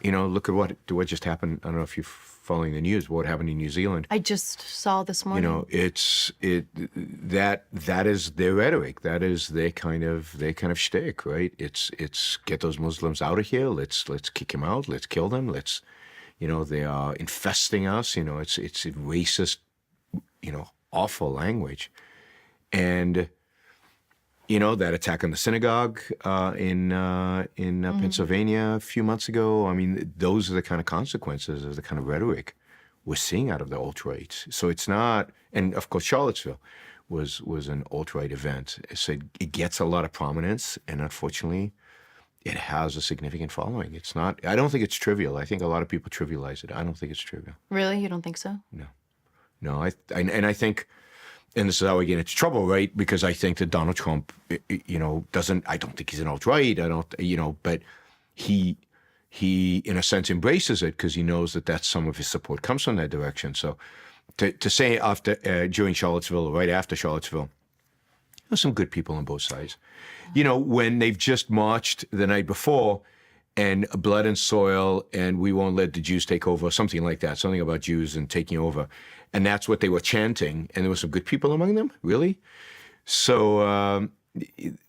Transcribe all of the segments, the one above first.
look at what just happened. I don't know if you're following the news. What happened in New Zealand? I just saw this morning. That is their rhetoric. That is their kind of shtick, right? It's get those Muslims out of here. Let's kick them out. Let's kill them. They are infesting us. It's racist, awful language, and. That attack on the synagogue in Pennsylvania a few months ago. I mean, those are the kind of consequences of the kind of rhetoric we're seeing out of the alt-right. So it's not, and of course, Charlottesville was an alt-right event. So it gets a lot of prominence, and unfortunately, it has a significant following. It's not, I don't think it's trivial. I think a lot of people trivialize it. I don't think it's trivial. Really? You don't think so? No, I think, and this is how we get into trouble, right? Because I think that Donald Trump, I don't think he's an alt-right. But he in a sense embraces it because he knows that some of his support comes from that direction. So to say during Charlottesville or right after Charlottesville, there's some good people on both sides. When they've just marched the night before and blood and soil and we won't let the Jews take over, something like that, something about Jews and taking over. And that's what they were chanting. And there were some good people among them, really. So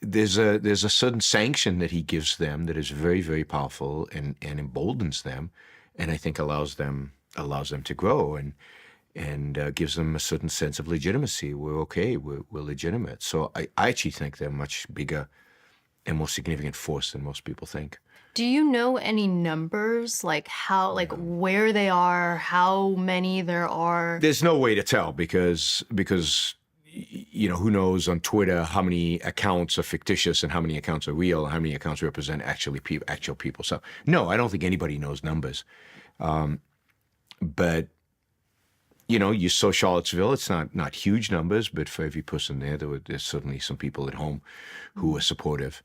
there's a certain sanction that he gives them that is very, very powerful and emboldens them, and I think allows them to grow and gives them a certain sense of legitimacy. We're okay. We're legitimate. So I actually think they're a much bigger and more significant force than most people think. Do you know any numbers, like where they are, how many there are? There's no way to tell because who knows on Twitter how many accounts are fictitious and how many accounts are real and how many accounts represent actual people. So no, I don't think anybody knows numbers. But you saw Charlottesville. It's not huge numbers, but for every person there's certainly some people at home who are supportive.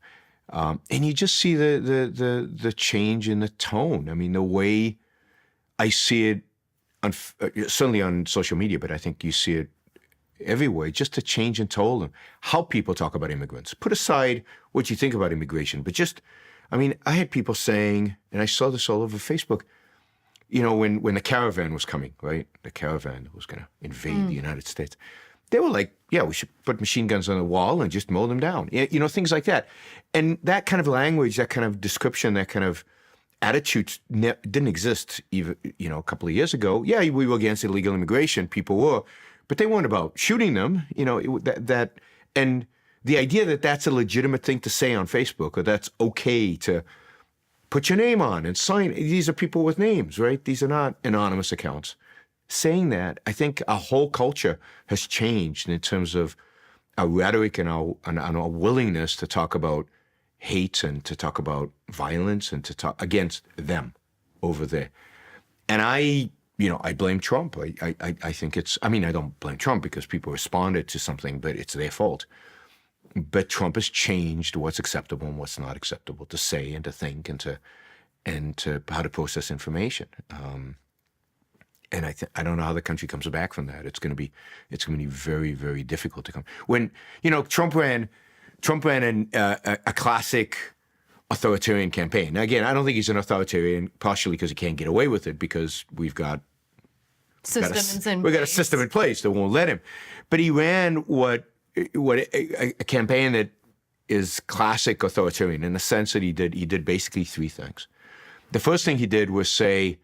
And you just see the change in the tone. I mean, the way I see it, certainly on social media, but I think you see it everywhere, just a change in tone, how people talk about immigrants. Put aside what you think about immigration, but I had people saying, and I saw this all over Facebook, when the caravan was coming, right? The caravan was going to invade the United States. They were like, yeah, we should put machine guns on the wall and just mow them down. Things like that. And that kind of language, that kind of description, that kind of attitude didn't exist even, a couple of years ago. Yeah, we were against illegal immigration, people were, but they weren't about shooting them, and the idea that that's a legitimate thing to say on Facebook, or that's okay to put your name on and sign. These are people with names, right? These are not anonymous accounts. Saying that, I think our whole culture has changed in terms of our rhetoric and our willingness to talk about hate and to talk about violence and to talk against them over there. And I blame Trump. I think I don't blame Trump because people responded to something, but it's their fault. But Trump has changed what's acceptable and what's not acceptable to say and to think and to how to process information. And I don't know how the country comes back from that. It's going to be very, very difficult to come. When Trump ran a classic authoritarian campaign. Now, again, I don't think he's an authoritarian, partially because he can't get away with it because we've got a system in place that won't let him. But he ran a campaign that is classic authoritarian in the sense that he did basically three things. The first thing he did was say,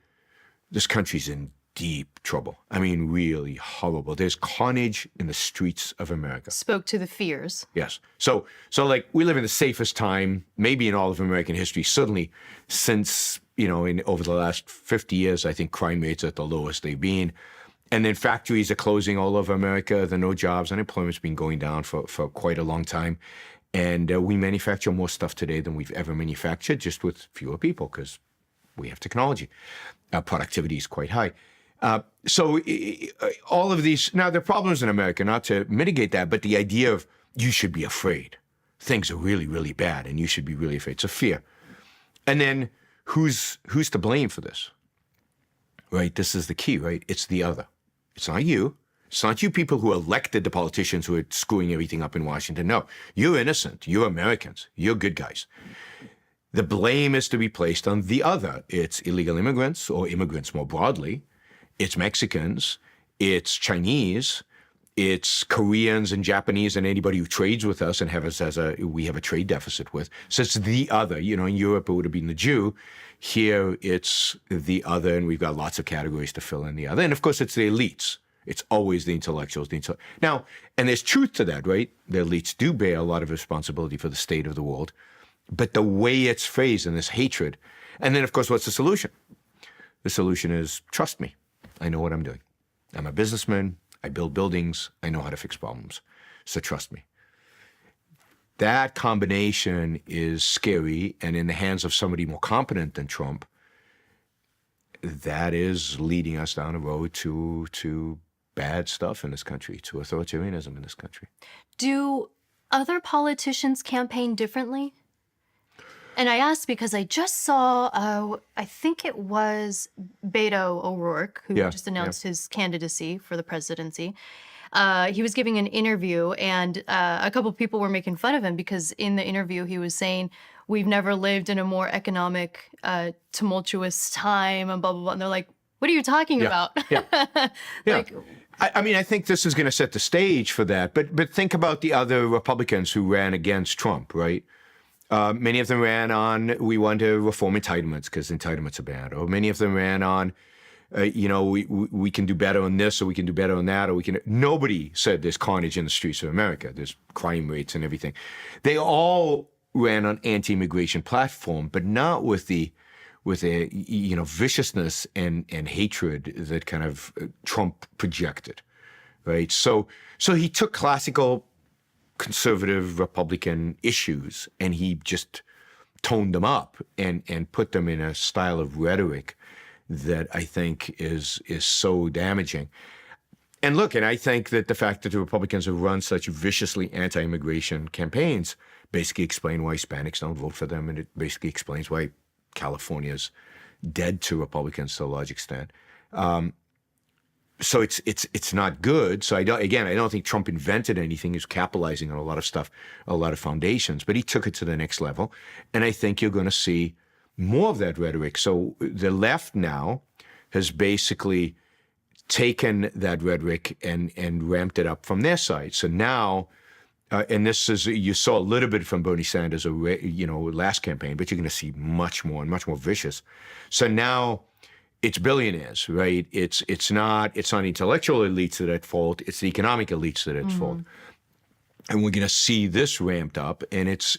this country's in deep trouble. I mean, really horrible. There's carnage in the streets of America. Spoke to the fears. Yes. So like we live in the safest time, maybe in all of American history, certainly since, over the last 50 years, I think crime rates are at the lowest they've been. And then factories are closing all over America. There are no jobs. Unemployment's been going down for quite a long time. And we manufacture more stuff today than we've ever manufactured, just with fewer people because we have technology. Our productivity is quite high. So all of these, now there are problems in America, not to mitigate that, but the idea of you should be afraid. Things are really, really bad and you should be really afraid. It's a fear. And then who's to blame for this? Right? This is the key, right? It's the other. It's not you. It's not you people who elected the politicians who are screwing everything up in Washington. No, you're innocent. You're Americans. You're good guys. the blame is to be placed on the other. It's illegal immigrants or immigrants more broadly. It's Mexicans. It's Chinese. It's Koreans and Japanese and anybody who trades with us and we have a trade deficit with. So it's the other. You know, in Europe, it would have been the Jew. Here, it's the other, and we've got lots of categories to fill in the other. And of course, it's the elites. It's always the intellectuals. Now, and there's truth to that, right? The elites do bear a lot of responsibility for the state of the world. But the way it's phrased in this hatred. And then, of course, what's the solution? The solution is, trust me. I know what I'm doing. I'm a businessman. I build buildings. I know how to fix problems. So trust me. That combination is scary. And in the hands of somebody more competent than Trump, that is leading us down a road to bad stuff in this country, to authoritarianism in this country. Do other politicians campaign differently? And I asked because I just saw, I think it was Beto O'Rourke, who just announced his candidacy for the presidency. He was giving an interview, and a couple of people were making fun of him because in the interview he was saying, we've never lived in a more economic, tumultuous time, and blah, blah, blah. And they're like, what are you talking about? Like, I mean, I think this is going to set the stage for that. But think about the other Republicans who ran against Trump, right? Many of them ran on, we want to reform entitlements because entitlements are bad. Or many of them ran on, we can do better on this, or we can do better on that, or we can. Nobody said there's carnage in the streets of America. There's crime rates and everything. They all ran on anti-immigration platform, but not with a viciousness and hatred that kind of Trump projected, right? So he took classical conservative Republican issues and he just toned them up and put them in a style of rhetoric that I think is so damaging. And look, and I think that the fact that the Republicans have run such viciously anti-immigration campaigns basically explain why Hispanics don't vote for them, and it basically explains why California's dead to Republicans to a large extent. So it's not good. So I don't think Trump invented anything. He's capitalizing on a lot of stuff, a lot of foundations, but he took it to the next level. And I think you're going to see more of that rhetoric. So the left now has basically taken that rhetoric and ramped it up from their side. So now, and this is, you saw a little bit from Bernie Sanders, last campaign, but you're going to see much more and much more vicious. So now it's billionaires, right? It's not intellectual elites that are at fault. It's the economic elites that are at fault. And we're going to see this ramped up, and it's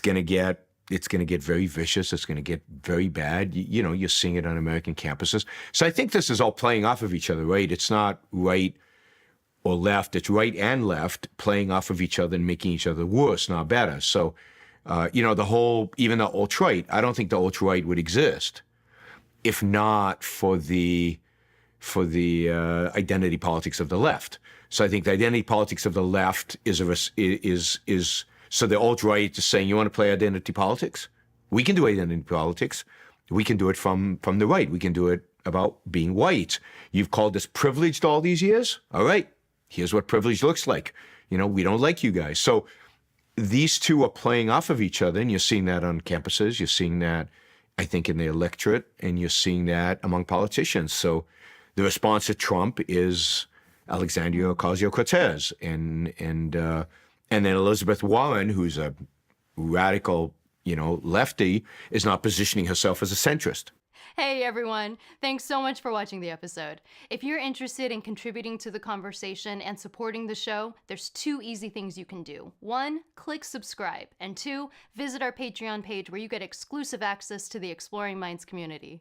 going to get very vicious. It's going to get very bad. You're seeing it on American campuses. So I think this is all playing off of each other, right? It's not right or left. It's right and left playing off of each other and making each other worse, not better. So, even the alt-right, I don't think the alt-right would exist if not for the identity politics of the left. So I think the identity politics of the left is so the alt-right is saying, you want to play identity politics? We can do identity politics. We can do it from the right. We can do it about being white. You've called us privileged all these years? All right, here's what privilege looks like. We don't like you guys. So these two are playing off of each other, and you're seeing that on campuses. You're seeing that, I think, in the electorate, and you're seeing that among politicians. So the response to Trump is Alexandria Ocasio-Cortez and then Elizabeth Warren, who's a radical, lefty, is not positioning herself as a centrist. Hey everyone, thanks so much for watching the episode. If you're interested in contributing to the conversation and supporting the show, there's 2 easy things you can do. 1, click subscribe, and 2, visit our Patreon page where you get exclusive access to the Exploring Minds community.